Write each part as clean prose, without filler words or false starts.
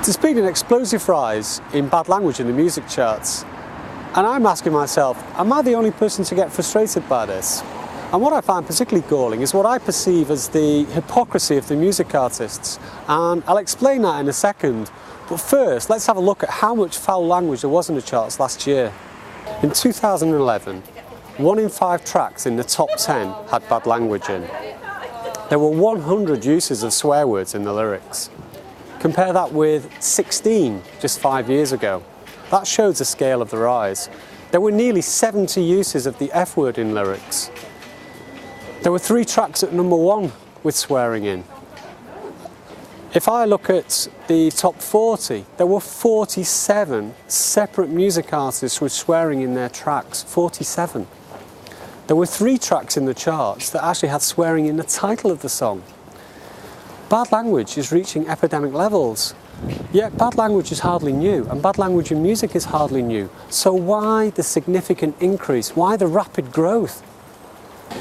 There's been an explosive rise in bad language in the music charts, and I'm asking myself, am I the only person to get frustrated by this? And what I find particularly galling is what I perceive as the hypocrisy of the music artists, and I'll explain that in a second. But first, let's have a look at how much foul language there was in the charts last year. In 2011, 1 in 5 tracks in the top 10 had bad language in. There were 100 uses of swear words in the lyrics. Compare that with 16 just 5 years ago. That shows the scale of the rise. There were nearly 70 uses of the F word in lyrics. There were 3 tracks at number 1 with swearing in. If I look at the top 40, there were 47 separate music artists with swearing in their tracks, 47. There were 3 tracks in the charts that actually had swearing in the title of the song. Bad language is reaching epidemic levels. Yet bad language is hardly new, and bad language in music is hardly new. So why the significant increase? Why the rapid growth?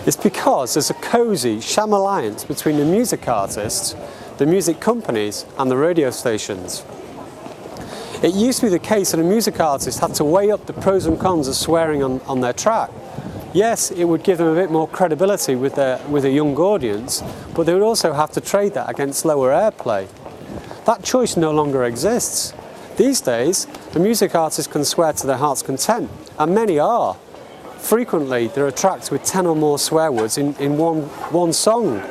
It's because there's a cosy sham alliance between the music artists, the music companies and the radio stations. It used to be the case that a music artist had to weigh up the pros and cons of swearing on their track. Yes, it would give them a bit more credibility with a young audience, but they would also have to trade that against lower airplay. That choice no longer exists. These days, the music artist can swear to their heart's content, and many are. Frequently, there are tracks with 10 or more swear words in one song.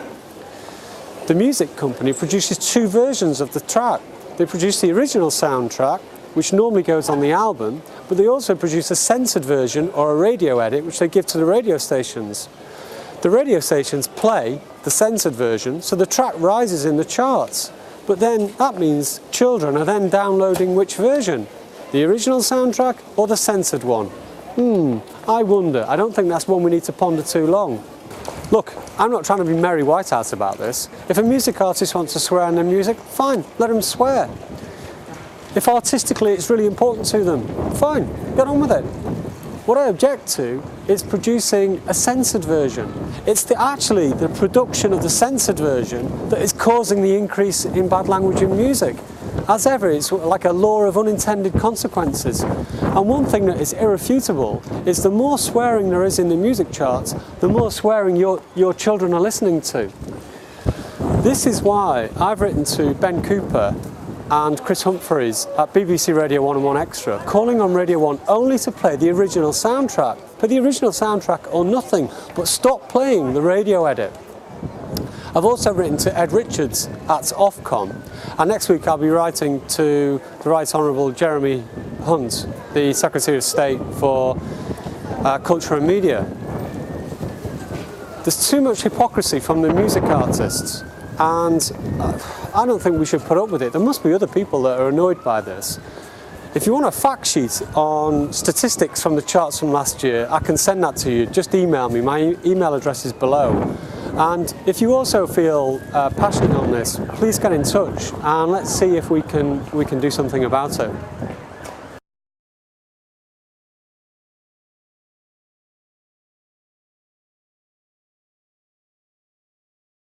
The music company produces 2 versions of the track. They produce the original soundtrack, which normally goes on the album, but they also produce a censored version or a radio edit, which they give to the radio stations. The radio stations play the censored version, so the track rises in the charts. But then that means children are then downloading which version? The original soundtrack or the censored one? I wonder. I don't think that's one we need to ponder too long. Look, I'm not trying to be Mary Whitehouse about this. If a music artist wants to swear in their music, fine, let them swear. If artistically it's really important to them, fine, get on with it. What I object to is producing a censored version. It's actually the production of the censored version that is causing the increase in bad language in music. As ever, it's like a law of unintended consequences. And one thing that is irrefutable is the more swearing there is in the music charts, the more swearing your children are listening to. This is why I've written to Ben Cooper and Chris Humphreys at BBC Radio 1 and 1 Extra, calling on Radio 1 only to play the original soundtrack. Play the original soundtrack or nothing, but stop playing the radio edit. I've also written to Ed Richards at Ofcom, and next week I'll be writing to the Right Honourable Jeremy Hunt, the Secretary of State for Culture and Media. There's too much hypocrisy from the music artists, and I don't think we should put up with it. There must be other people that are annoyed by this. If you want a fact sheet on statistics from the charts from last year, I can send that to you. Just email me. My email address is below. And if you also feel passionate on this, please get in touch and let's see if we can do something about it.